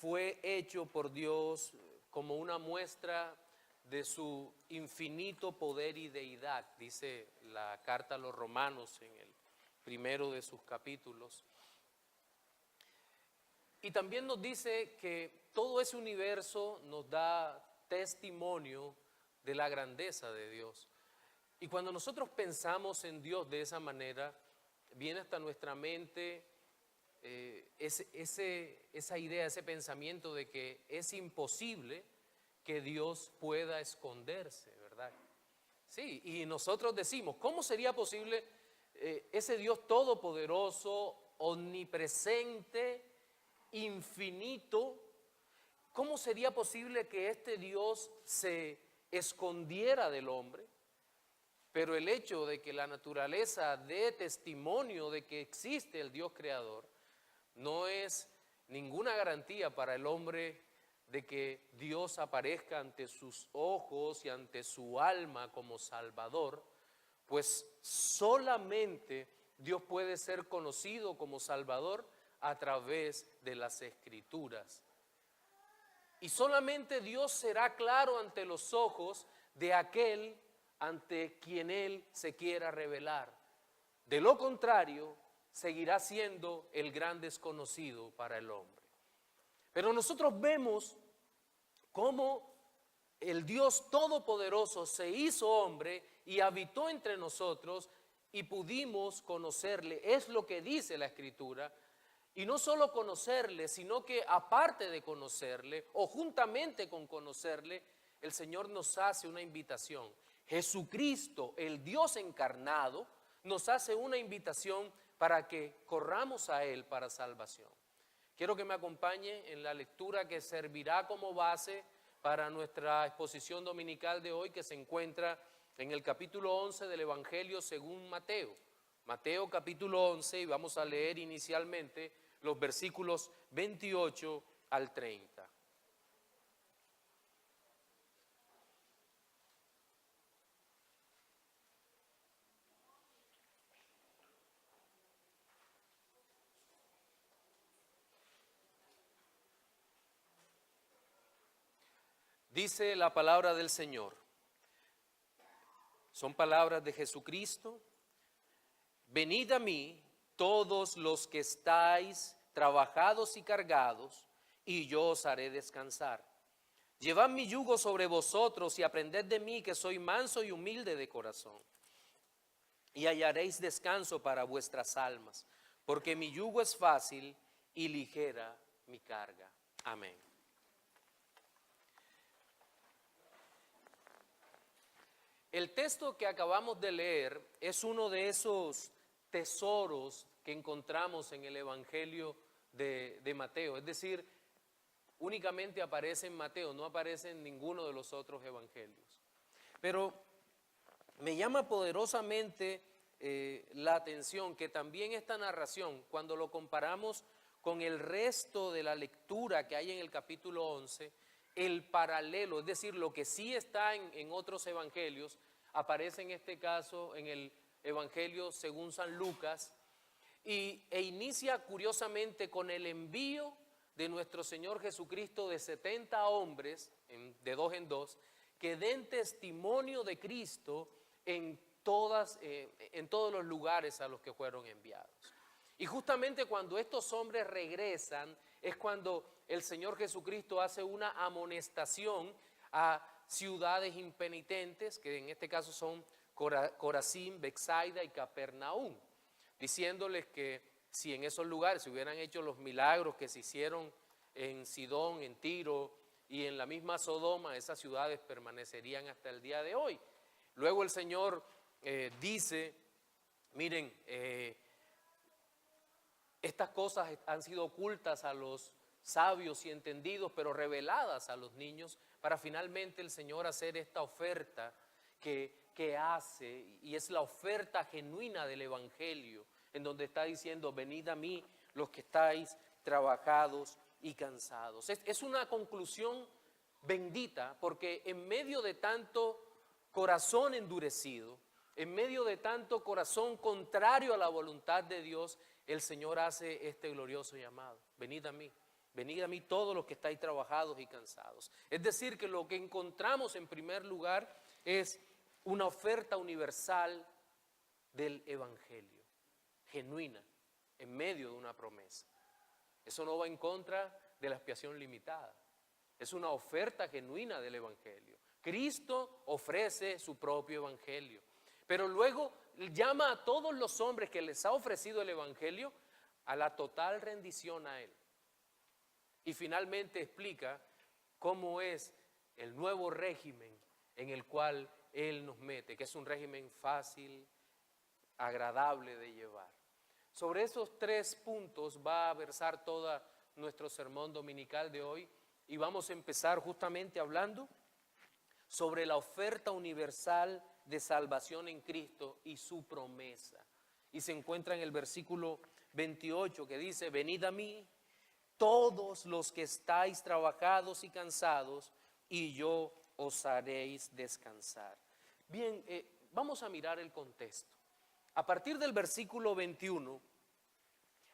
fue hecho por Dios como una muestra de su infinito poder y deidad, dice la carta a los Romanos en el primero de sus capítulos. Y también nos dice que todo ese universo nos da testimonio de la grandeza de Dios. Y cuando nosotros pensamos en Dios de esa manera, viene hasta nuestra mente esa idea, ese pensamiento de que es imposible que Dios pueda esconderse, ¿verdad? Sí, y nosotros decimos, ¿cómo sería posible ese Dios todopoderoso, omnipresente, infinito? ¿Cómo sería posible que este Dios se escondiera del hombre? Pero el hecho de que la naturaleza dé testimonio de que existe el Dios creador no es ninguna garantía para el hombre de que Dios aparezca ante sus ojos y ante su alma como Salvador, pues solamente Dios puede ser conocido como Salvador a través de las Escrituras. Y solamente Dios será claro ante los ojos de aquel ante quien Él se quiera revelar. De lo contrario, seguirá siendo el gran desconocido para el hombre. Pero nosotros vemos cómo el Dios Todopoderoso se hizo hombre y habitó entre nosotros y pudimos conocerle. Es lo que dice la Escritura. Y no solo conocerle, sino que aparte de conocerle o juntamente con conocerle, el Señor nos hace una invitación. Jesucristo, el Dios encarnado, nos hace una invitación para que corramos a Él para salvación. Quiero que me acompañe en la lectura que servirá como base para nuestra exposición dominical de hoy, que se encuentra en el capítulo 11 del Evangelio según Mateo. Mateo capítulo 11, y vamos a leer inicialmente los versículos 28 al 30. Dice la palabra del Señor. Son palabras de Jesucristo. Venid a mí todos los que estáis trabajados y cargados, y yo os haré descansar. Llevad mi yugo sobre vosotros y aprended de mí, que soy manso y humilde de corazón, y hallaréis descanso para vuestras almas, porque mi yugo es fácil y ligera mi carga. Amén. El texto que acabamos de leer es uno de esos tesoros que encontramos en el Evangelio de Mateo. Es decir, únicamente aparece en Mateo, no aparece en ninguno de los otros evangelios. Pero me llama poderosamente la atención que también esta narración, cuando lo comparamos con el resto de la lectura que hay en el capítulo 11, el paralelo, es decir, lo que sí está en otros evangelios, aparece en este caso en el Evangelio según San Lucas, e inicia curiosamente con el envío de nuestro Señor Jesucristo de 70 hombres, de dos en dos, que den testimonio de Cristo en todos los lugares a los que fueron enviados. Y justamente cuando estos hombres regresan, es cuando el Señor Jesucristo hace una amonestación a ciudades impenitentes, que en este caso son Corazín, Betsaida y Capernaum, diciéndoles que si en esos lugares se hubieran hecho los milagros que se hicieron en Sidón, en Tiro y en la misma Sodoma, esas ciudades permanecerían hasta el día de hoy. Luego el Señor dice, miren, estas cosas han sido ocultas a los sabios y entendidos, pero reveladas a los niños, para finalmente el Señor hacer esta oferta que hace, y es la oferta genuina del Evangelio, en donde está diciendo, venid a mí los que estáis trabajados y cansados. Es una conclusión bendita, porque en medio de tanto corazón endurecido, en medio de tanto corazón contrario a la voluntad de Dios, el Señor hace este glorioso llamado, venid a mí. Venid a mí todos los que estáis trabajados y cansados. Es decir, que lo que encontramos en primer lugar es una oferta universal del evangelio, genuina, en medio de una promesa. Eso no va en contra de la expiación limitada. Es una oferta genuina del evangelio. Cristo ofrece su propio evangelio, pero luego llama a todos los hombres que les ha ofrecido el evangelio a la total rendición a él. Y finalmente explica cómo es el nuevo régimen en el cual él nos mete, que es un régimen fácil, agradable de llevar. Sobre esos 3 puntos va a versar todo nuestro sermón dominical de hoy, y vamos a empezar justamente hablando sobre la oferta universal de salvación en Cristo y su promesa. Y se encuentra en el versículo 28 que dice: venid a mí todos los que estáis trabajados y cansados, y yo os haréis descansar. Bien, vamos a mirar el contexto. A partir del versículo 21,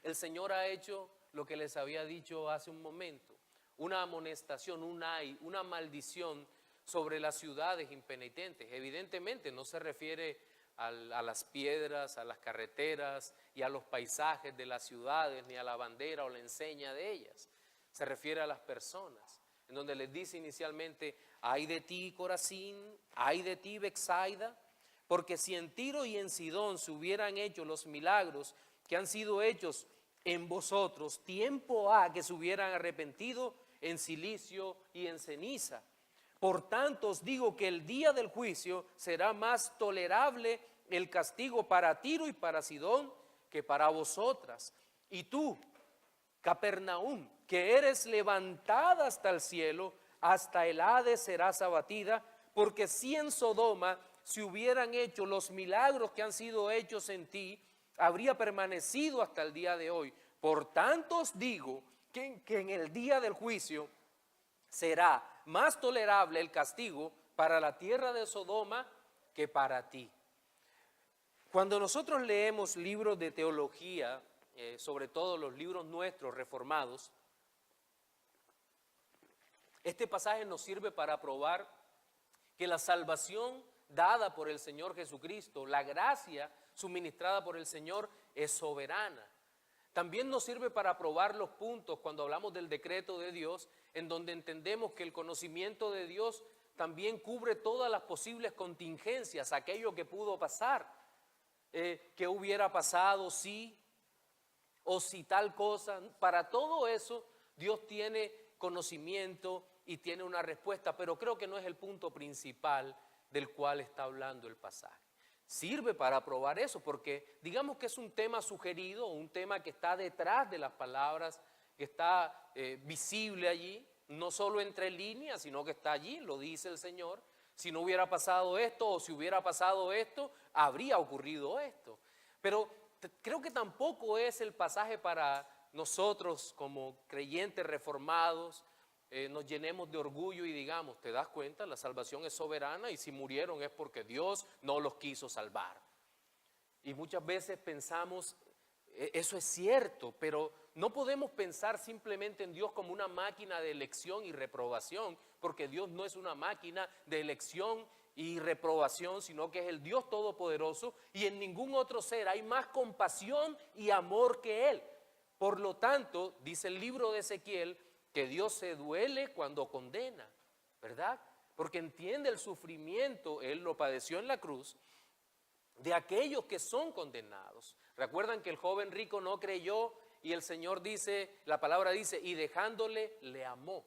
el Señor ha hecho lo que les había dicho hace un momento, una amonestación, una maldición sobre las ciudades impenitentes. Evidentemente no se refiere a las piedras, a las carreteras y a los paisajes de las ciudades, ni a la bandera o la enseña de ellas. Se refiere a las personas, en donde les dice inicialmente: ay de ti, Corazín, ay de ti, Betsaida, porque si en Tiro y en Sidón se hubieran hecho los milagros que han sido hechos en vosotros, tiempo ha que se hubieran arrepentido en cilicio y en ceniza. Por tanto os digo que el día del juicio será más tolerable el castigo para Tiro y para Sidón que para vosotras. Y tú, Capernaum, que eres levantada hasta el cielo, hasta el Hades serás abatida, porque si en Sodoma se hubieran hecho los milagros que han sido hechos en ti, habría permanecido hasta el día de hoy. Por tanto os digo que en el día del juicio será más tolerable el castigo para la tierra de Sodoma que para ti. Cuando nosotros leemos libros de teología, sobre todo los libros nuestros reformados, este pasaje nos sirve para probar que la salvación dada por el Señor Jesucristo, la gracia suministrada por el Señor, es soberana. También nos sirve para probar los puntos cuando hablamos del decreto de Dios, en donde entendemos que el conocimiento de Dios también cubre todas las posibles contingencias, aquello que pudo pasar, que hubiera pasado si, o si tal cosa. Para todo eso Dios tiene conocimiento y tiene una respuesta, pero creo que no es el punto principal del cual está hablando el pasaje. Sirve para probar eso, porque digamos que es un tema sugerido, un tema que está detrás de las palabras, que está visible allí, no solo entre líneas, sino que está allí, lo dice el Señor. Si no hubiera pasado esto, o si hubiera pasado esto, habría ocurrido esto. Pero creo que tampoco es el pasaje para nosotros como creyentes reformados, nos llenemos de orgullo y digamos: te das cuenta, la salvación es soberana y si murieron es porque Dios no los quiso salvar. Y muchas veces pensamos, eso es cierto, pero no podemos pensar simplemente en Dios como una máquina de elección y reprobación, porque Dios no es una máquina de elección y reprobación, sino que es el Dios todopoderoso, y en ningún otro ser hay más compasión y amor que Él. Por lo tanto, dice el libro de Ezequiel, que Dios se duele cuando condena, ¿verdad? Porque entiende el sufrimiento, Él lo padeció en la cruz, de aquellos que son condenados. Recuerdan que el joven rico no creyó y el Señor dice, la palabra dice, y dejándole le amó,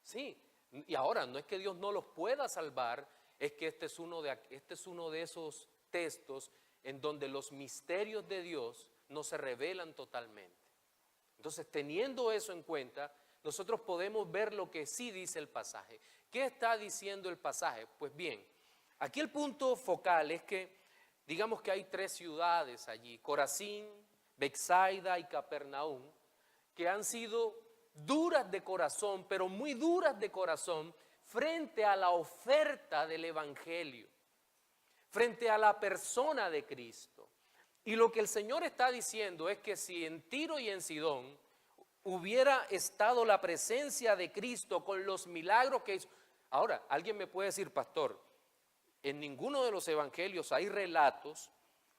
sí. Y ahora no es que Dios no los pueda salvar, es que este es uno de esos textos en donde los misterios de Dios no se revelan totalmente. Entonces, teniendo eso en cuenta, nosotros podemos ver lo que sí dice el pasaje. ¿Qué está diciendo el pasaje? Pues bien, aquí el punto focal es que, digamos que hay 3 ciudades allí, Corazín, Betsaida y Capernaum, que han sido duras de corazón, pero muy duras de corazón, frente a la oferta del evangelio, frente a la persona de Cristo. Y lo que el Señor está diciendo es que si en Tiro y en Sidón hubiera estado la presencia de Cristo con los milagros que hizo. Ahora, alguien me puede decir, pastor, en ninguno de los evangelios hay relatos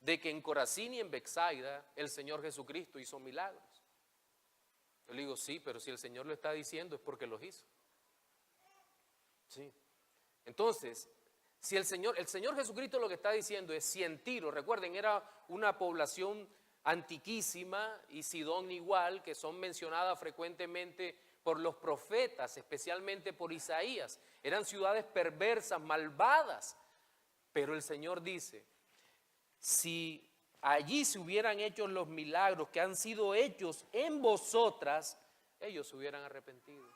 de que en Corazín y en Betsaida el Señor Jesucristo hizo milagros. Yo le digo, sí, pero si el Señor lo está diciendo es porque los hizo. Sí. Entonces, si el Señor Jesucristo lo que está diciendo es si en Tiro, recuerden, era una población antiquísima y Sidón igual, que son mencionadas frecuentemente por los profetas, especialmente por Isaías. Eran ciudades perversas, malvadas. Pero el Señor dice, si allí se hubieran hecho los milagros que han sido hechos en vosotras, ellos se hubieran arrepentido.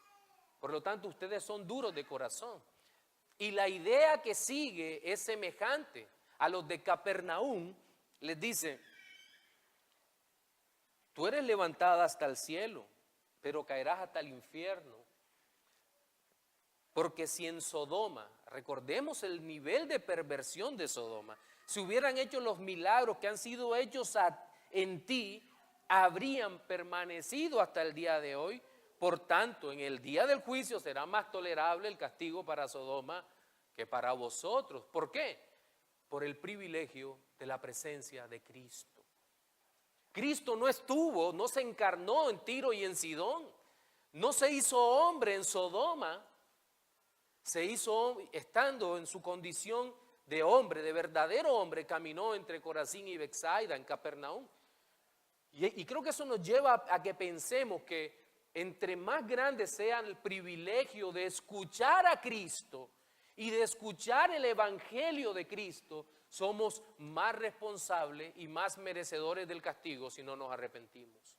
Por lo tanto, ustedes son duros de corazón. Y la idea que sigue es semejante a los de Capernaum. Les dice, tú eres levantada hasta el cielo, pero caerás hasta el infierno. Porque si en Sodoma, recordemos el nivel de perversión de Sodoma, si hubieran hecho los milagros que han sido hechos en ti, habrían permanecido hasta el día de hoy. Por tanto, en el día del juicio será más tolerable el castigo para Sodoma que para vosotros. ¿Por qué? Por el privilegio de la presencia de Cristo. Cristo no estuvo, no se encarnó en Tiro y en Sidón. No se hizo hombre en Sodoma. Se hizo estando en su condición de hombre, de verdadero hombre, caminó entre Corazín y Betsaida en Capernaum. Y creo que eso nos lleva a que pensemos que entre más grande sea el privilegio de escuchar a Cristo y de escuchar el evangelio de Cristo, somos más responsables y más merecedores del castigo si no nos arrepentimos.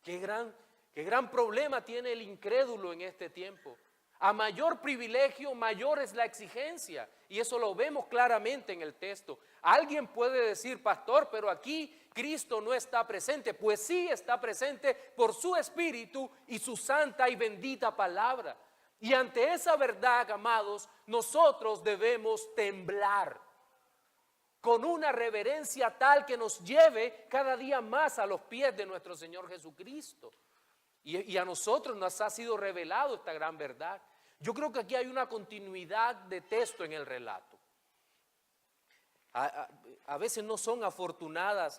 Qué gran problema tiene el incrédulo en este tiempo. A mayor privilegio, mayor es la exigencia. Y eso lo vemos claramente en el texto. Alguien puede decir, pastor, pero aquí Cristo no está presente. Pues sí está presente por su Espíritu y su santa y bendita palabra. Y ante esa verdad, amados, nosotros debemos temblar con una reverencia tal que nos lleve cada día más a los pies de nuestro Señor Jesucristo. Y a nosotros nos ha sido revelado esta gran verdad. Yo creo que aquí hay una continuidad de texto en el relato. A veces no son afortunadas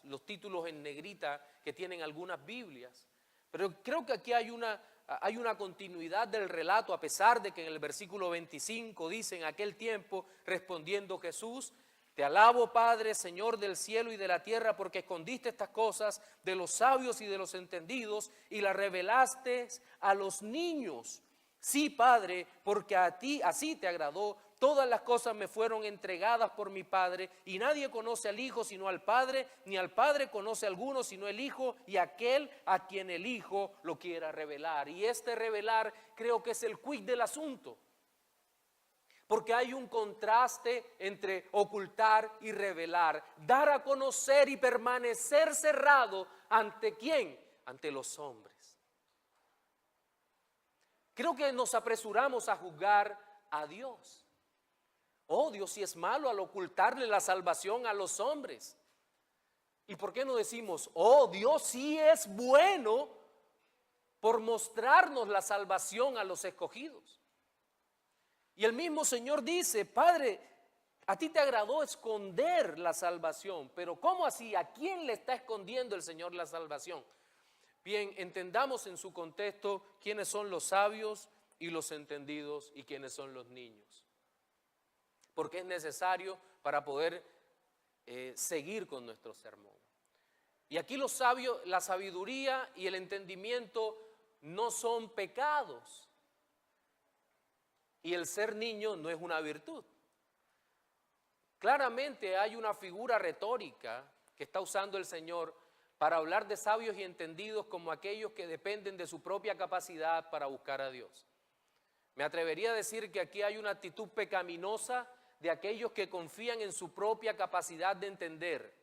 los títulos en negrita que tienen algunas Biblias, pero creo que aquí hay una continuidad del relato, a pesar de que en el versículo 25 dice: en aquel tiempo respondiendo Jesús, te alabo, Padre, Señor del cielo y de la tierra, porque escondiste estas cosas de los sabios y de los entendidos y las revelaste a los niños. Sí, Padre, porque a ti así te agradó. Todas las cosas me fueron entregadas por mi Padre, y nadie conoce al Hijo sino al Padre, ni al Padre conoce a alguno sino el Hijo, y aquel a quien el Hijo lo quiera revelar. Y este revelar creo que es el quid del asunto. Porque hay un contraste entre ocultar y revelar, dar a conocer y permanecer cerrado. ¿Ante quién? Ante los hombres. Creo que nos apresuramos a juzgar a Dios. Oh, Dios sí es malo al ocultarle la salvación a los hombres. ¿Y por qué no decimos, oh, Dios sí es bueno por mostrarnos la salvación a los escogidos? Y el mismo Señor dice, Padre, a ti te agradó esconder la salvación, pero ¿cómo así? ¿A quién le está escondiendo el Señor la salvación? Bien, entendamos en su contexto quiénes son los sabios y los entendidos y quiénes son los niños. Porque es necesario para poder seguir con nuestro sermón. Y aquí los sabios, la sabiduría y el entendimiento no son pecados. Y el ser niño no es una virtud. Claramente hay una figura retórica que está usando el Señor para hablar de sabios y entendidos como aquellos que dependen de su propia capacidad para buscar a Dios. Me atrevería a decir que aquí hay una actitud pecaminosa de aquellos que confían en su propia capacidad de entender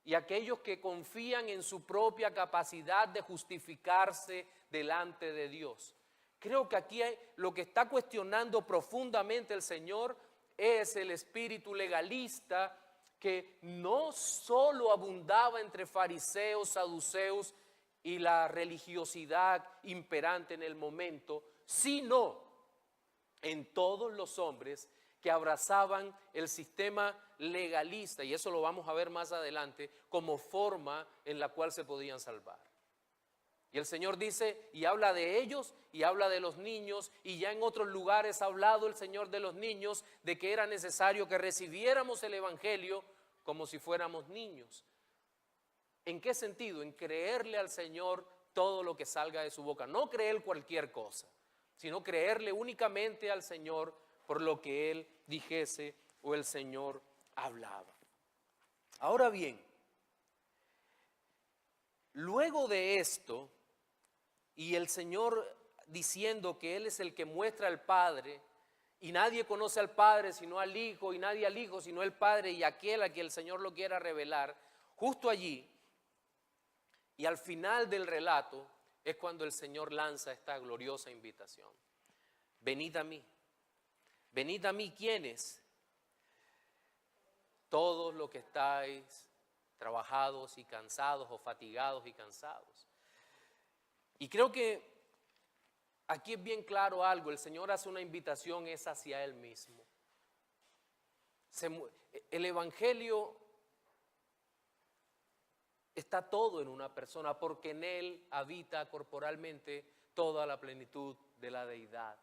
y aquellos que confían en su propia capacidad de justificarse delante de Dios. Creo que aquí lo que está cuestionando profundamente el Señor es el espíritu legalista que no solo abundaba entre fariseos, saduceos y la religiosidad imperante en el momento, sino en todos los hombres que abrazaban el sistema legalista, y eso lo vamos a ver más adelante, como forma en la cual se podían salvar. Y el Señor dice, y habla de ellos, y habla de los niños, y ya en otros lugares ha hablado el Señor de los niños, de que era necesario que recibiéramos el Evangelio como si fuéramos niños. ¿En qué sentido? En creerle al Señor todo lo que salga de su boca. No creer cualquier cosa, sino creerle únicamente al Señor por lo que Él dijese o el Señor hablaba. Ahora bien, luego de esto, y el Señor diciendo que Él es el que muestra al Padre, y nadie conoce al Padre sino al Hijo, y nadie al Hijo sino el Padre, y aquel a quien el Señor lo quiera revelar, justo allí, y al final del relato, es cuando el Señor lanza esta gloriosa invitación. Venid a mí. Venid a mí, ¿quiénes? Todos los que estáis trabajados y cansados, o fatigados y cansados. Y creo que aquí es bien claro algo, el Señor hace una invitación, es hacia Él mismo. El Evangelio está todo en una persona, porque en Él habita corporalmente toda la plenitud de la deidad.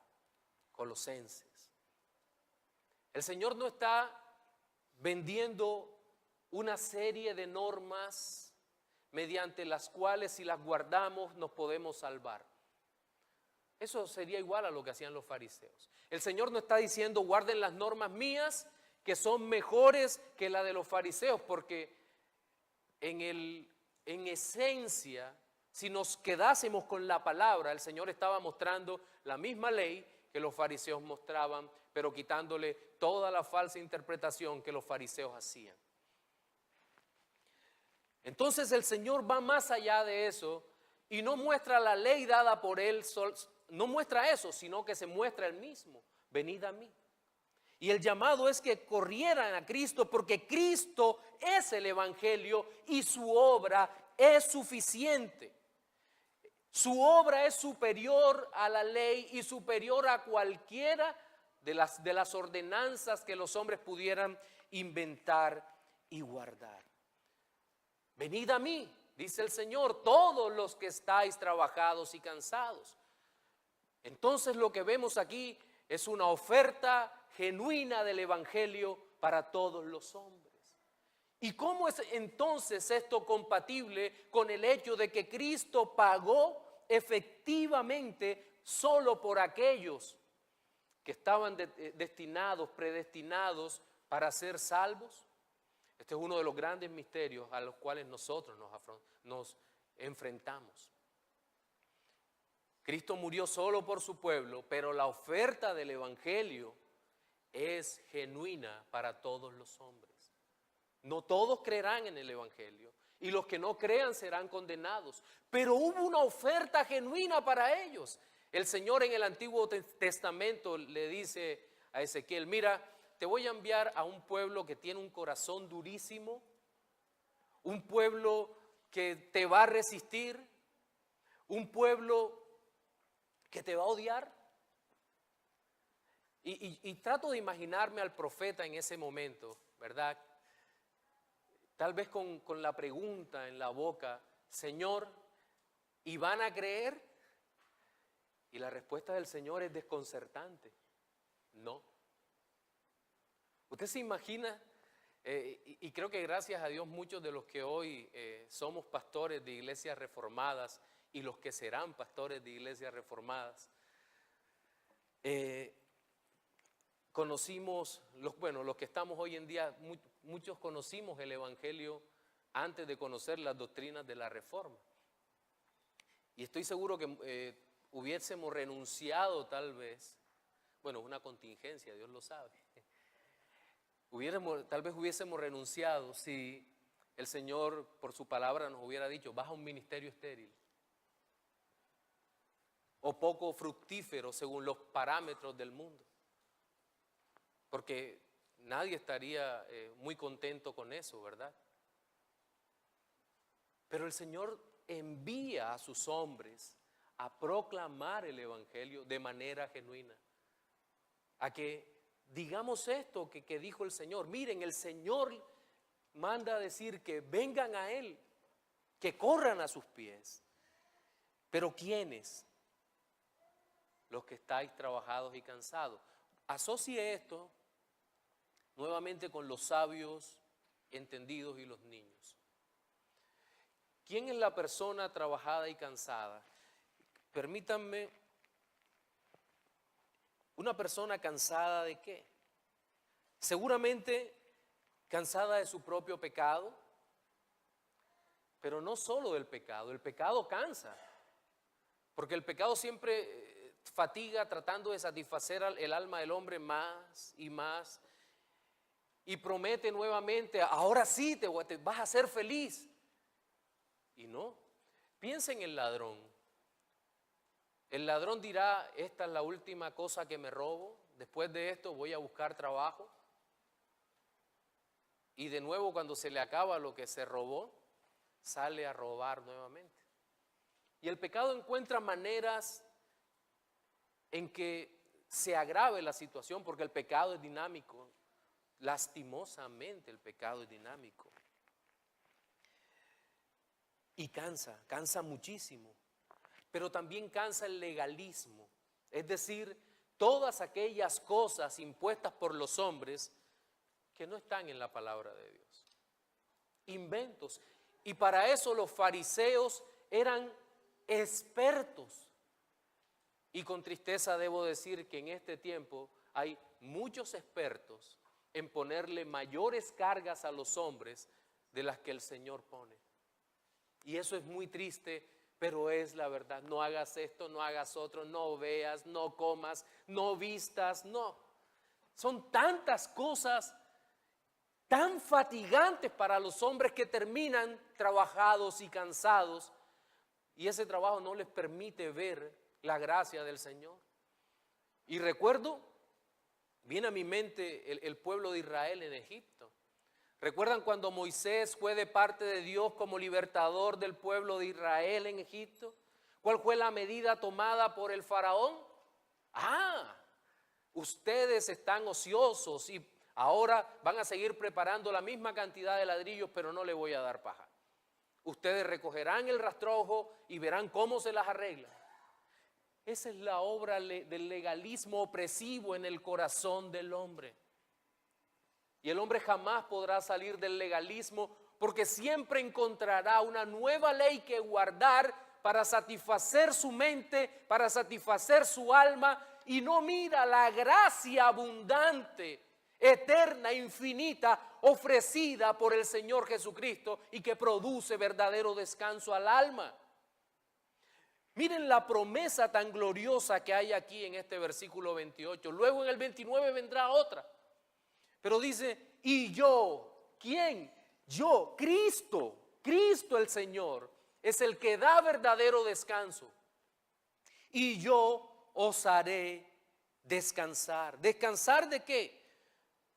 Colosenses. El Señor no está vendiendo una serie de normas mediante las cuales, si las guardamos, nos podemos salvar. Eso sería igual a lo que hacían los fariseos. El Señor no está diciendo guarden las normas mías que son mejores que la de los fariseos, porque en esencia, si nos quedásemos con la palabra, el Señor estaba mostrando la misma ley que los fariseos mostraban, pero quitándole toda la falsa interpretación que los fariseos hacían. Entonces el Señor va más allá de eso y no muestra la ley dada por Él, no muestra eso, sino que se muestra Él mismo. Venid a mí. Y el llamado es que corrieran a Cristo, porque Cristo es el Evangelio y su obra es suficiente. Su obra es superior a la ley y superior a cualquiera de las ordenanzas que los hombres pudieran inventar y guardar. Venid a mí, dice el Señor, todos los que estáis trabajados y cansados. Entonces lo que vemos aquí es una oferta genuina del Evangelio para todos los hombres. ¿Y cómo es entonces esto compatible con el hecho de que Cristo pagó efectivamente solo por aquellos que estaban predestinados para ser salvos? Este es uno de los grandes misterios a los cuales nosotros nos enfrentamos. Cristo murió solo por su pueblo, pero la oferta del Evangelio es genuina para todos los hombres. No todos creerán en el Evangelio, y los que no crean serán condenados, pero hubo una oferta genuina para ellos. El Señor en el Antiguo Testamento le dice a Ezequiel: mira, te voy a enviar a un pueblo que tiene un corazón durísimo, un pueblo que te va a resistir, un pueblo que te va a odiar. Y trato de imaginarme al profeta en ese momento, ¿verdad? Tal vez con la pregunta en la boca: Señor, ¿y van a creer? Y la respuesta del Señor es desconcertante: no. ¿Usted se imagina? Y creo que gracias a Dios muchos de los que hoy somos pastores de iglesias reformadas y los que serán pastores de iglesias reformadas, conocimos, los que estamos hoy en día, muchos conocimos el Evangelio antes de conocer las doctrinas de la Reforma. Y estoy seguro que hubiésemos renunciado tal vez, una contingencia, Dios lo sabe. Tal vez hubiésemos renunciado si el Señor por su palabra nos hubiera dicho: vas a un ministerio estéril o poco fructífero según los parámetros del mundo. Porque nadie estaría muy contento con eso, ¿verdad? Pero el Señor envía a sus hombres a proclamar el evangelio de manera genuina. A que digamos esto que dijo el Señor. Miren, el Señor manda a decir que vengan a Él, que corran a sus pies. Pero ¿quiénes? Los que estáis trabajados y cansados. Asocie esto nuevamente con los sabios, entendidos y los niños. ¿Quién es la persona trabajada y cansada? Permítanme, ¿una persona cansada de qué? Seguramente cansada de su propio pecado, pero no solo del pecado. El pecado cansa, porque el pecado siempre fatiga tratando de satisfacer el alma del hombre más y más, y promete nuevamente, ahora sí te vas a ser feliz. Y no, piensa en el ladrón. El ladrón dirá, esta es la última cosa que me robo, después de esto voy a buscar trabajo. Y de nuevo cuando se le acaba lo que se robó, sale a robar nuevamente. Y el pecado encuentra maneras en que se agrave la situación, porque el pecado es dinámico. Lastimosamente el pecado es dinámico. Y cansa muchísimo. Pero también cansa el legalismo. Es decir, todas aquellas cosas impuestas por los hombres que no están en la palabra de Dios. Inventos. Y para eso los fariseos eran expertos. Y con tristeza debo decir que en este tiempo hay muchos expertos en ponerle mayores cargas a los hombres de las que el Señor pone. Y eso es muy triste, pero es la verdad. No hagas esto, no hagas otro, no veas, no comas, no vistas, no. Son tantas cosas tan fatigantes para los hombres que terminan trabajados y cansados, y ese trabajo no les permite ver la gracia del Señor. Y recuerdo, viene a mi mente el pueblo de Israel en Egipto. ¿Recuerdan cuando Moisés fue de parte de Dios como libertador del pueblo de Israel en Egipto? ¿Cuál fue la medida tomada por el faraón? Ustedes están ociosos y ahora van a seguir preparando la misma cantidad de ladrillos, pero no le voy a dar paja. Ustedes recogerán el rastrojo y verán cómo se las arreglan. Esa es la obra del legalismo opresivo en el corazón del hombre. Y el hombre jamás podrá salir del legalismo porque siempre encontrará una nueva ley que guardar para satisfacer su mente, para satisfacer su alma, y no mira la gracia abundante, eterna, infinita, ofrecida por el Señor Jesucristo y que produce verdadero descanso al alma. Miren la promesa tan gloriosa que hay aquí en este versículo 28. Luego en el 29 vendrá otra. Pero dice, y yo, ¿quién? Yo, Cristo el Señor, es el que da verdadero descanso. Y yo os haré descansar. ¿Descansar de qué?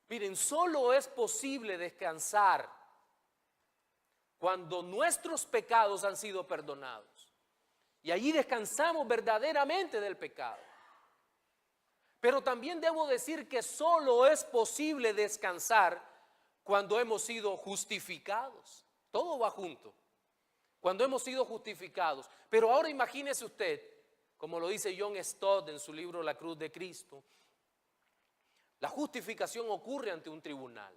Miren, solo es posible descansar cuando nuestros pecados han sido perdonados. Y allí descansamos verdaderamente del pecado. Pero también debo decir que solo es posible descansar cuando hemos sido justificados. Todo va junto. Cuando hemos sido justificados. Pero ahora imagínese usted, como lo dice John Stott en su libro La Cruz de Cristo, la justificación ocurre ante un tribunal.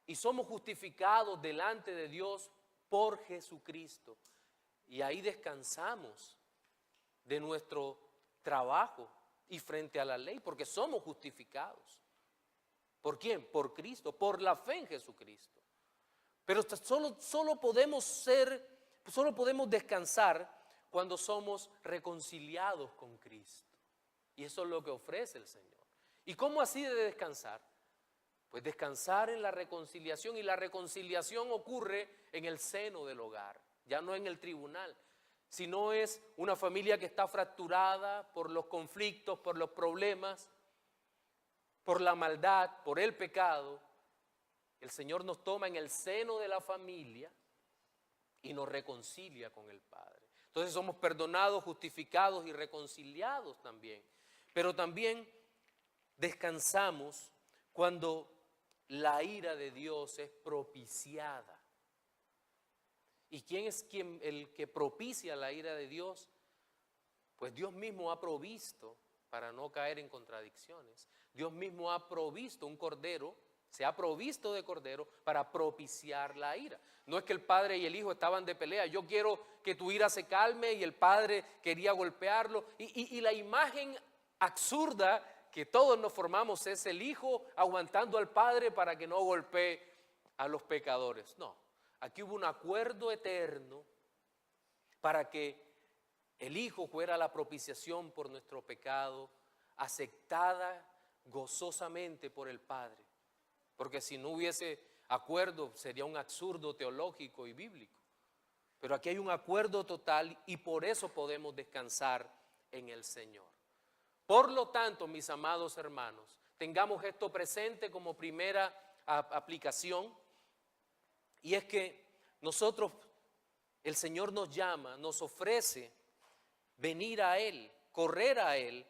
Y somos justificados delante de Dios por Jesucristo. Y ahí descansamos de nuestro trabajo y frente a la ley, porque somos justificados. ¿Por quién? Por Cristo, por la fe en Jesucristo. Pero solo podemos descansar cuando somos reconciliados con Cristo. Y eso es lo que ofrece el Señor. ¿Y cómo así de descansar? Pues descansar en la reconciliación, y la reconciliación ocurre en el seno del hogar, ya no en el tribunal, sino es una familia que está fracturada por los conflictos, por los problemas, por la maldad, por el pecado. El Señor nos toma en el seno de la familia y nos reconcilia con el Padre. Entonces somos perdonados, justificados y reconciliados también. Pero también descansamos cuando la ira de Dios es propiciada. ¿Y quién es el que propicia la ira de Dios? Pues Dios mismo ha provisto, para no caer en contradicciones, Dios mismo ha provisto un cordero, se ha provisto de cordero para propiciar la ira. No es que el padre y el hijo estaban de pelea, yo quiero que tu ira se calme, y el padre quería golpearlo. Y la imagen absurda que todos nos formamos es el hijo aguantando al padre para que no golpee a los pecadores. No, aquí hubo un acuerdo eterno para que el Hijo fuera la propiciación por nuestro pecado, aceptada gozosamente por el Padre. Porque si no hubiese acuerdo sería un absurdo teológico y bíblico. Pero aquí hay un acuerdo total y por eso podemos descansar en el Señor. Por lo tanto, mis amados hermanos, tengamos esto presente como primera aplicación, y es que nosotros, el Señor nos llama, nos ofrece venir a Él, correr a Él,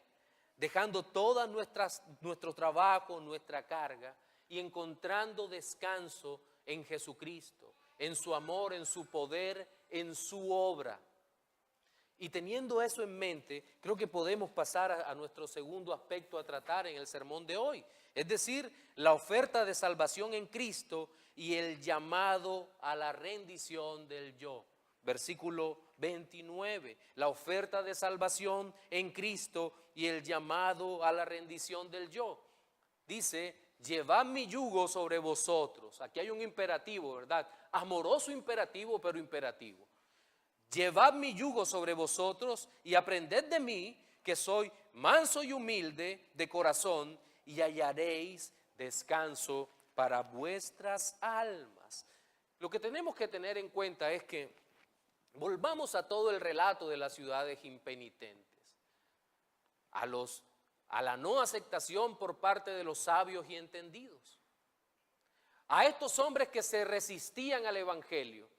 dejando todo nuestro trabajo, nuestra carga, y encontrando descanso en Jesucristo, en su amor, en su poder, en su obra. Y teniendo eso en mente, creo que podemos pasar a nuestro segundo aspecto a tratar en el sermón de hoy. Es decir, la oferta de salvación en Cristo y el llamado a la rendición del yo. Versículo 29, la oferta de salvación en Cristo y el llamado a la rendición del yo. Dice, llevad mi yugo sobre vosotros. Aquí hay un imperativo, ¿verdad? Amoroso imperativo, pero imperativo. Llevad mi yugo sobre vosotros y aprended de mí, que soy manso y humilde de corazón, y hallaréis descanso para vuestras almas. Lo que tenemos que tener en cuenta es que volvamos a todo el relato de las ciudades impenitentes, a la no aceptación por parte de los sabios y entendidos, a estos hombres que se resistían al evangelio.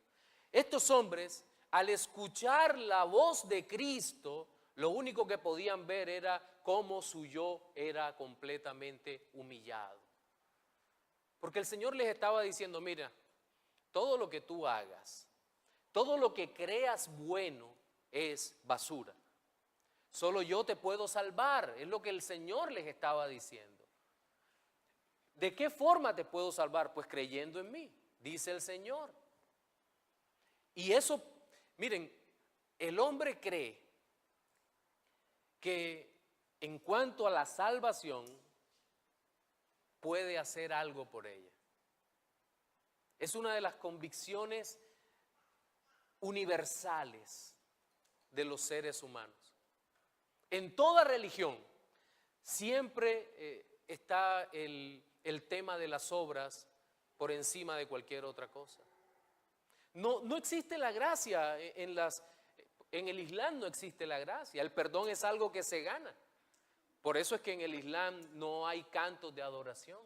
Estos hombres, al escuchar la voz de Cristo, lo único que podían ver era cómo su yo era completamente humillado. Porque el Señor les estaba diciendo, mira, todo lo que tú hagas, todo lo que creas bueno es basura. Solo yo te puedo salvar, es lo que el Señor les estaba diciendo. ¿De qué forma te puedo salvar? Pues creyendo en mí, dice el Señor. Y eso, miren, el hombre cree que en cuanto a la salvación puede hacer algo por ella. Es una de las convicciones universales de los seres humanos. En toda religión siempre está el tema de las obras por encima de cualquier otra cosa. No existe la gracia en el Islam, no existe la gracia. El perdón es algo que se gana. Por eso es que en el Islam no hay cantos de adoración.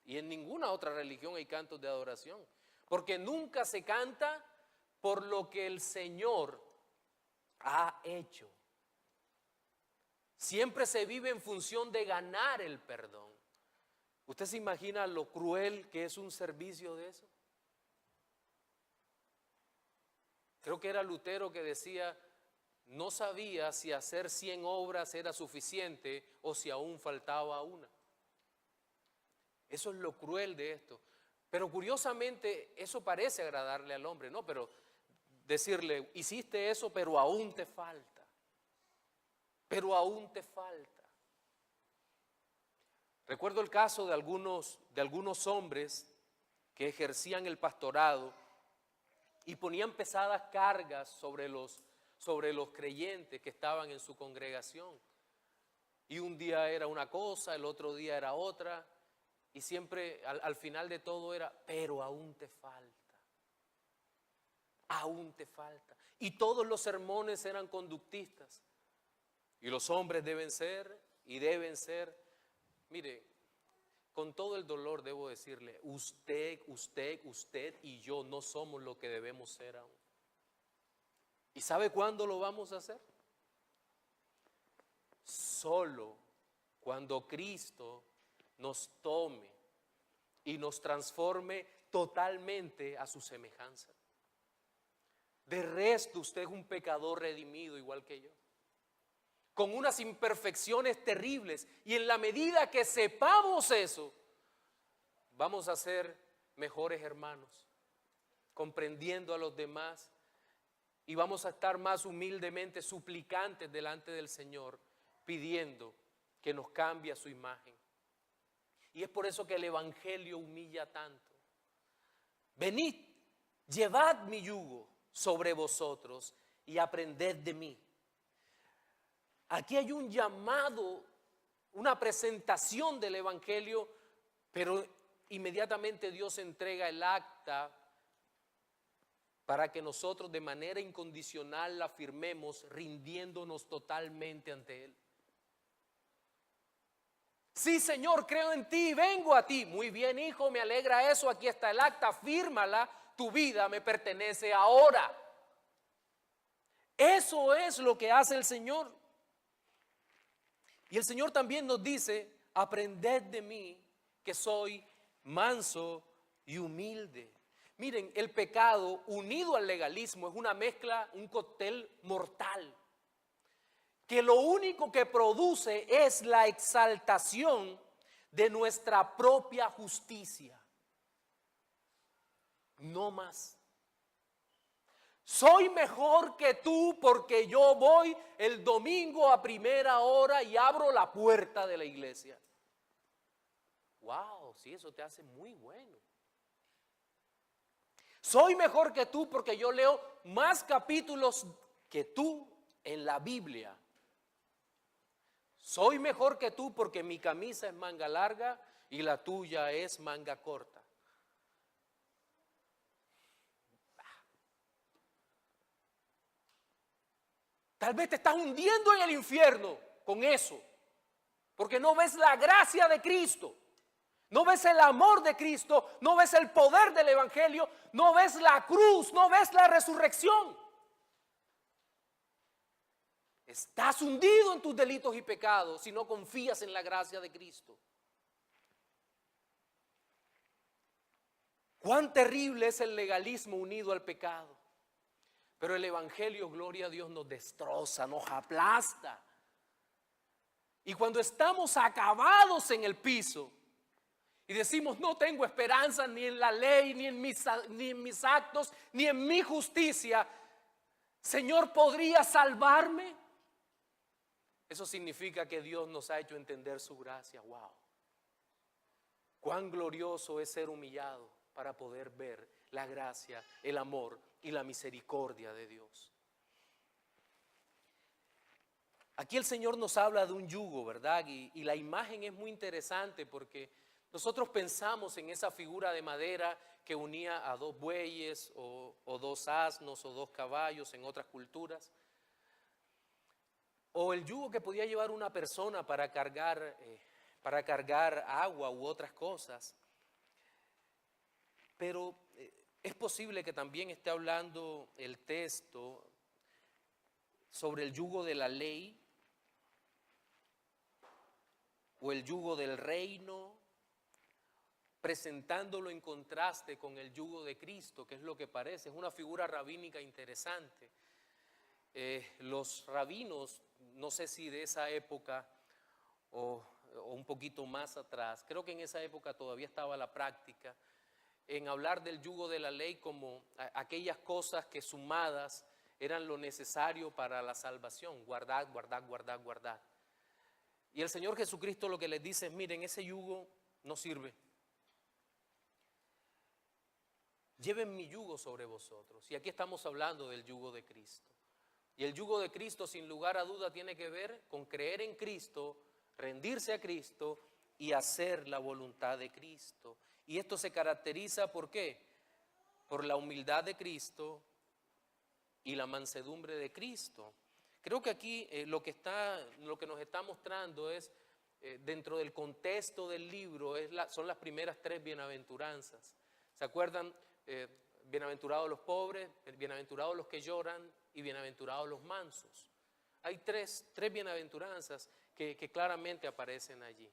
Y en ninguna otra religión hay cantos de adoración. Porque nunca se canta por lo que el Señor ha hecho. Siempre se vive en función de ganar el perdón. ¿Usted se imagina lo cruel que es un servicio de eso? Creo que era Lutero que decía, no sabía si hacer 100 obras era suficiente o si aún faltaba una. Eso es lo cruel de esto. Pero curiosamente eso parece agradarle al hombre, ¿no? Pero decirle, hiciste eso, pero aún te falta. Pero aún te falta. Recuerdo el caso de algunos hombres que ejercían el pastorado y ponían pesadas cargas sobre los creyentes que estaban en su congregación. Y un día era una cosa, el otro día era otra, y siempre al final de todo era, pero aún te falta. Aún te falta. Y todos los sermones eran conductistas. Y los hombres deben ser, mire, con todo el dolor debo decirle, usted y yo no somos lo que debemos ser aún. ¿Y sabe cuándo lo vamos a hacer? Solo cuando Cristo nos tome y nos transforme totalmente a su semejanza. De resto, usted es un pecador redimido igual que yo, con unas imperfecciones terribles, y en la medida que sepamos eso, vamos a ser mejores hermanos, comprendiendo a los demás, y vamos a estar más humildemente suplicantes delante del Señor, pidiendo que nos cambie a su imagen. Y es por eso que el Evangelio humilla tanto. Venid, llevad mi yugo sobre vosotros y aprended de mí. Aquí hay un llamado, una presentación del Evangelio, pero inmediatamente Dios entrega el acta para que nosotros de manera incondicional la firmemos, rindiéndonos totalmente ante Él. Sí, Señor, creo en ti, vengo a ti. Muy bien, hijo, me alegra eso, aquí está el acta, fírmala, tu vida me pertenece ahora. Eso es lo que hace el Señor. Y el Señor también nos dice, aprended de mí, que soy manso y humilde. Miren, el pecado unido al legalismo es una mezcla, un cóctel mortal, que lo único que produce es la exaltación de nuestra propia justicia. No más. Soy mejor que tú porque yo voy el domingo a primera hora y abro la puerta de la iglesia. Wow, sí, eso te hace muy bueno. Soy mejor que tú porque yo leo más capítulos que tú en la Biblia. Soy mejor que tú porque mi camisa es manga larga y la tuya es manga corta. Tal vez te estás hundiendo en el infierno con eso, porque no ves la gracia de Cristo, no ves el amor de Cristo, no ves el poder del Evangelio, no ves la cruz, no ves la resurrección. Estás hundido en tus delitos y pecados si no confías en la gracia de Cristo. Cuán terrible es el legalismo unido al pecado. Pero el Evangelio, gloria a Dios, nos destroza, nos aplasta. Y cuando estamos acabados en el piso y decimos no tengo esperanza ni en la ley, ni en mis actos, ni en mi justicia, Señor, ¿podría salvarme? Eso significa que Dios nos ha hecho entender su gracia. Wow. Cuán glorioso es ser humillado para poder ver la gracia, el amor y la misericordia de Dios. Aquí el Señor nos habla de un yugo, ¿verdad? Y la imagen es muy interesante porque nosotros pensamos en esa figura de madera que unía a dos bueyes o dos asnos o dos caballos en otras culturas. O el yugo que podía llevar una persona para cargar agua u otras cosas. Pero es posible que también esté hablando el texto sobre el yugo de la ley o el yugo del reino, presentándolo en contraste con el yugo de Cristo, que es lo que parece. Es una figura rabínica interesante. Los rabinos, no sé si de esa época o un poquito más atrás, creo que en esa época todavía estaba la práctica en hablar del yugo de la ley como aquellas cosas que sumadas eran lo necesario para la salvación. Guardad, guardad, guardad, guardad. Y el Señor Jesucristo lo que les dice es, miren, ese yugo no sirve. Lleven mi yugo sobre vosotros. Y aquí estamos hablando del yugo de Cristo. Y el yugo de Cristo, sin lugar a duda, tiene que ver con creer en Cristo, rendirse a Cristo y hacer la voluntad de Cristo. Y esto se caracteriza, ¿por qué? Por la humildad de Cristo y la mansedumbre de Cristo. Creo que aquí lo que nos está mostrando es dentro del contexto del libro son las primeras 3 bienaventuranzas. ¿Se acuerdan? Bienaventurados los pobres, bienaventurados los que lloran y bienaventurados los mansos. Hay tres bienaventuranzas que claramente aparecen allí.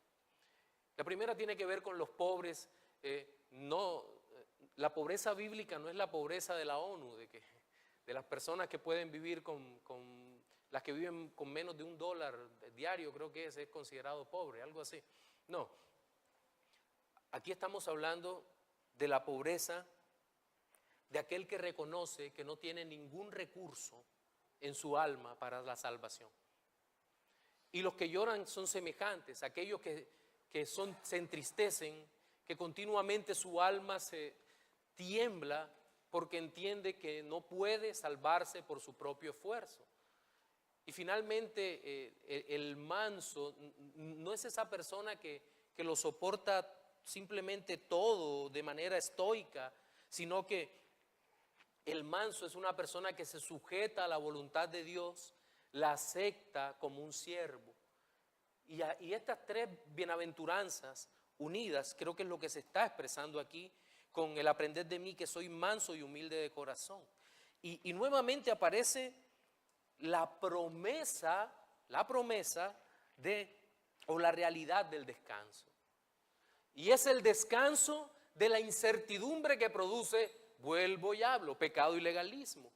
La primera tiene que ver con los pobres. La pobreza bíblica no es la pobreza de la ONU, de las personas que pueden vivir las que viven con menos de $1 diario, creo que es considerado pobre, algo así. No, aquí estamos hablando de la pobreza de aquel que reconoce que no tiene ningún recurso en su alma para la salvación. Y los que lloran son semejantes, aquellos que se entristecen, que continuamente su alma se tiembla porque entiende que no puede salvarse por su propio esfuerzo. Y finalmente el manso no es esa persona que lo soporta simplemente todo de manera estoica, sino que el manso es una persona que se sujeta a la voluntad de Dios, la acepta como un siervo. Y estas 3 bienaventuranzas unidas, creo que es lo que se está expresando aquí con el aprender de mí que soy manso y humilde de corazón. Y nuevamente aparece la promesa o la realidad del descanso. Y es el descanso de la incertidumbre que produce, vuelvo y hablo, pecado y legalismo.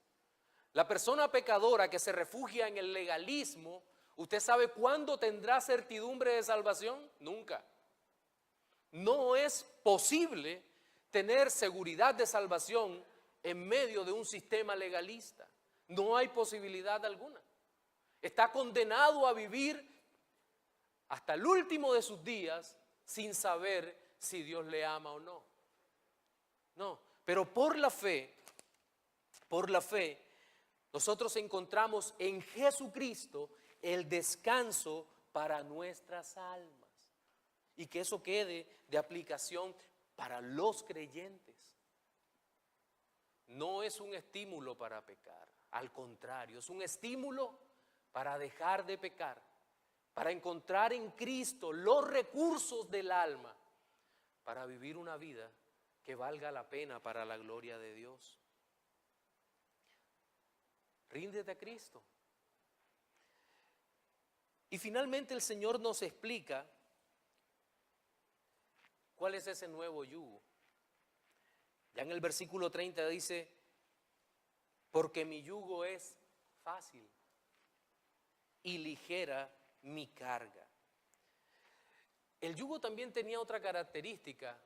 La persona pecadora que se refugia en el legalismo, ¿usted sabe cuándo tendrá certidumbre de salvación? Nunca. No es posible tener seguridad de salvación en medio de un sistema legalista. No hay posibilidad alguna. Está condenado a vivir hasta el último de sus días sin saber si Dios le ama o no. No, pero por la fe, nosotros encontramos en Jesucristo el descanso para nuestras almas. Y que eso quede de aplicación para los creyentes. No es un estímulo para pecar, al contrario, es un estímulo para dejar de pecar, para encontrar en Cristo los recursos del alma, para vivir una vida que valga la pena para la gloria de Dios. Ríndete a Cristo. Y finalmente el Señor nos explica cuál es ese nuevo yugo. Ya en el versículo 30 dice, porque mi yugo es fácil y ligera mi carga. El yugo también tenía otra característica.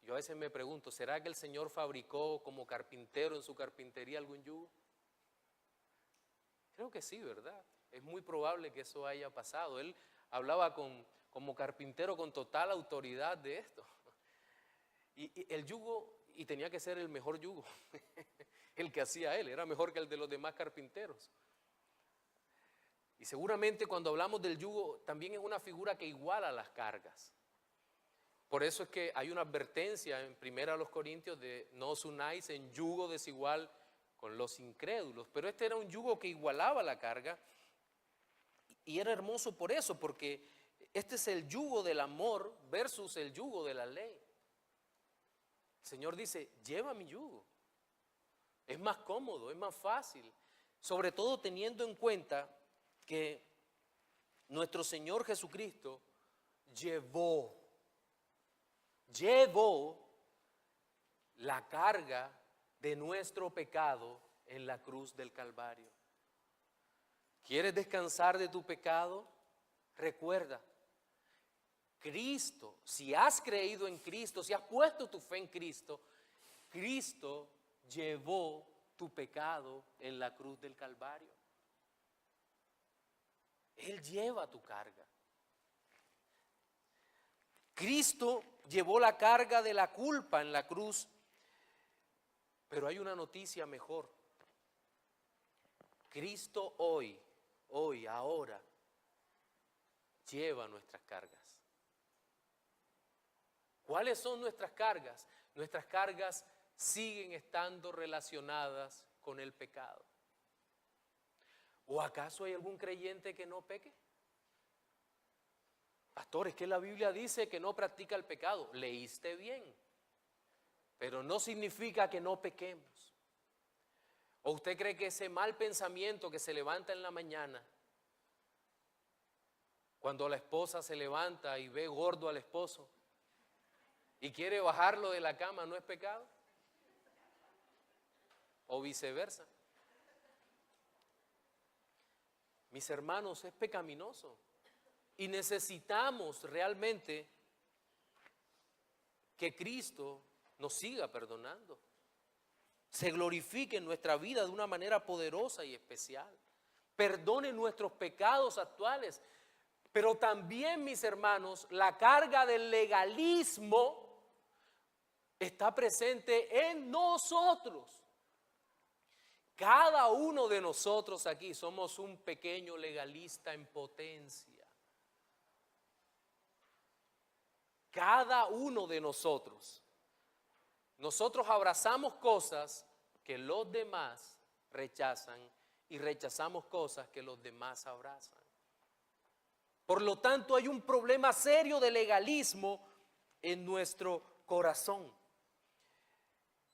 Yo a veces me pregunto, ¿será que el Señor fabricó como carpintero en su carpintería algún yugo? Creo que sí, ¿verdad? Es muy probable que eso haya pasado. Él hablaba como carpintero con total autoridad de esto. Y el yugo, y tenía que ser el mejor yugo, el que hacía él, era mejor que el de los demás carpinteros. Y seguramente cuando hablamos del yugo, también es una figura que iguala las cargas. Por eso es que hay una advertencia en 1 Corintios de no os unáis en yugo desigual con los incrédulos. Pero este era un yugo que igualaba la carga y era hermoso por eso, porque este es el yugo del amor versus el yugo de la ley. El Señor dice, lleva mi yugo. Es más cómodo, es más fácil. Sobre todo teniendo en cuenta que nuestro Señor Jesucristo llevó la carga de nuestro pecado en la cruz del Calvario. ¿Quieres descansar de tu pecado? Recuerda, Cristo, si has creído en Cristo, si has puesto tu fe en Cristo, Cristo llevó tu pecado en la cruz del Calvario. Él lleva tu carga. Cristo llevó la carga de la culpa en la cruz, pero hay una noticia mejor. Cristo hoy, ahora, lleva nuestras cargas. ¿Cuáles son nuestras cargas? Nuestras cargas siguen estando relacionadas con el pecado. ¿O acaso hay algún creyente que no peque? Pastor, es que la Biblia dice que no practica el pecado. Leíste bien, pero no significa que no pequemos. ¿O usted cree que ese mal pensamiento que se levanta en la mañana, cuando la esposa se levanta y ve gordo al esposo y quiere bajarlo de la cama, no es pecado? O viceversa. Mis hermanos, es pecaminoso. Y necesitamos realmente que Cristo nos siga perdonando. Se glorifique en nuestra vida de una manera poderosa y especial. Perdone nuestros pecados actuales. Pero también, mis hermanos, la carga del legalismo está presente en nosotros. Cada uno de nosotros aquí somos un pequeño legalista en potencia. Cada uno de nosotros. Nosotros abrazamos cosas que los demás rechazan y rechazamos cosas que los demás abrazan. Por lo tanto, hay un problema serio de legalismo en nuestro corazón.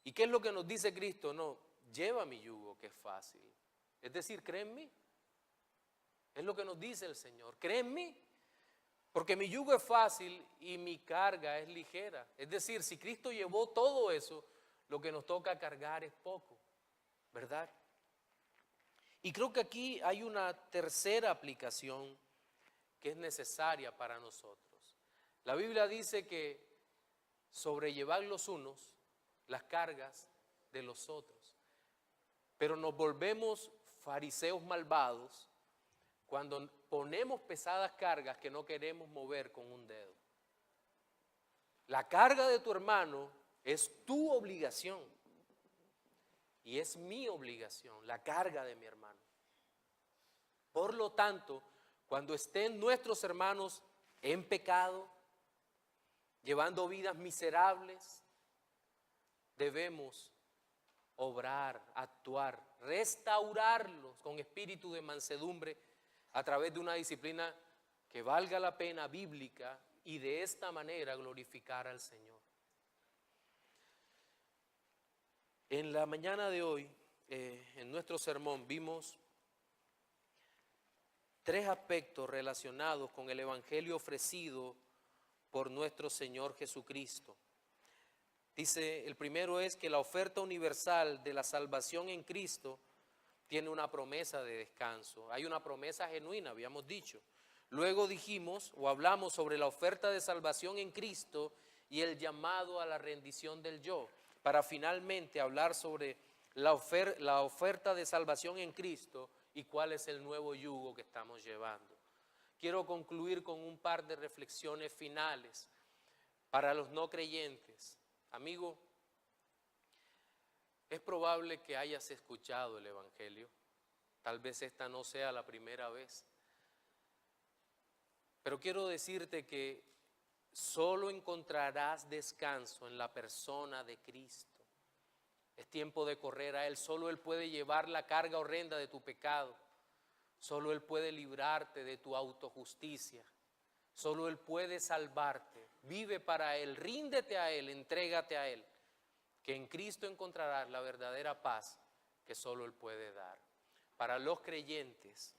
¿Y qué es lo que nos dice Cristo? No, lleva mi yugo que es fácil. Es decir, cree en mí. Es lo que nos dice el Señor. Cree en mí. Porque mi yugo es fácil y mi carga es ligera. Es decir, si Cristo llevó todo eso, lo que nos toca cargar es poco, ¿verdad? Y creo que aquí hay una tercera aplicación que es necesaria para nosotros. La Biblia dice que sobrellevar los unos las cargas de los otros. Pero nos volvemos fariseos malvados cuando ponemos pesadas cargas que no queremos mover con un dedo. La carga de tu hermano es tu obligación y es mi obligación, la carga de mi hermano. Por lo tanto, cuando estén nuestros hermanos en pecado, llevando vidas miserables, debemos obrar, actuar, restaurarlos con espíritu de mansedumbre a través de una disciplina que valga la pena bíblica y de esta manera glorificar al Señor. En la mañana de hoy, en nuestro sermón, vimos 3 aspectos relacionados con el evangelio ofrecido por nuestro Señor Jesucristo. Dice, el primero es que la oferta universal de la salvación en Cristo tiene una promesa de descanso. Hay una promesa genuina, habíamos dicho. Luego dijimos o hablamos sobre la oferta de salvación en Cristo y el llamado a la rendición del yo, para finalmente hablar sobre la oferta de salvación en Cristo y cuál es el nuevo yugo que estamos llevando. Quiero concluir con un par de reflexiones finales para los no creyentes. Amigo, es probable que hayas escuchado el Evangelio. Tal vez esta no sea la primera vez. Pero quiero decirte que solo encontrarás descanso en la persona de Cristo. Es tiempo de correr a Él. Solo Él puede llevar la carga horrenda de tu pecado. Solo Él puede librarte de tu autojusticia. Solo Él puede salvarte. Vive para Él, ríndete a Él, entrégate a Él. Que en Cristo encontrarás la verdadera paz que solo Él puede dar. Para los creyentes,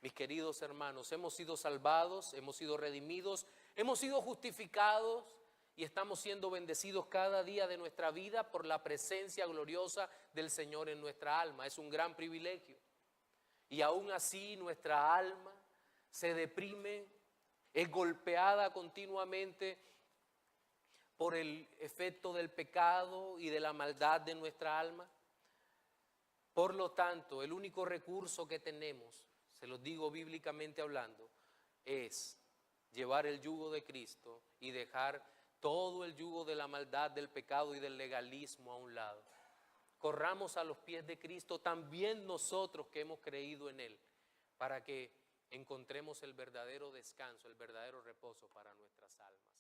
mis queridos hermanos, hemos sido salvados, hemos sido redimidos, hemos sido justificados y estamos siendo bendecidos cada día de nuestra vida por la presencia gloriosa del Señor en nuestra alma. Es un gran privilegio. Y aún así nuestra alma se deprime, es golpeada continuamente por el efecto del pecado y de la maldad de nuestra alma. Por lo tanto, el único recurso que tenemos, se los digo bíblicamente hablando, es llevar el yugo de Cristo y dejar todo el yugo de la maldad, del pecado y del legalismo a un lado. Corramos a los pies de Cristo también nosotros que hemos creído en Él, para que encontremos el verdadero descanso, el verdadero reposo para nuestras almas.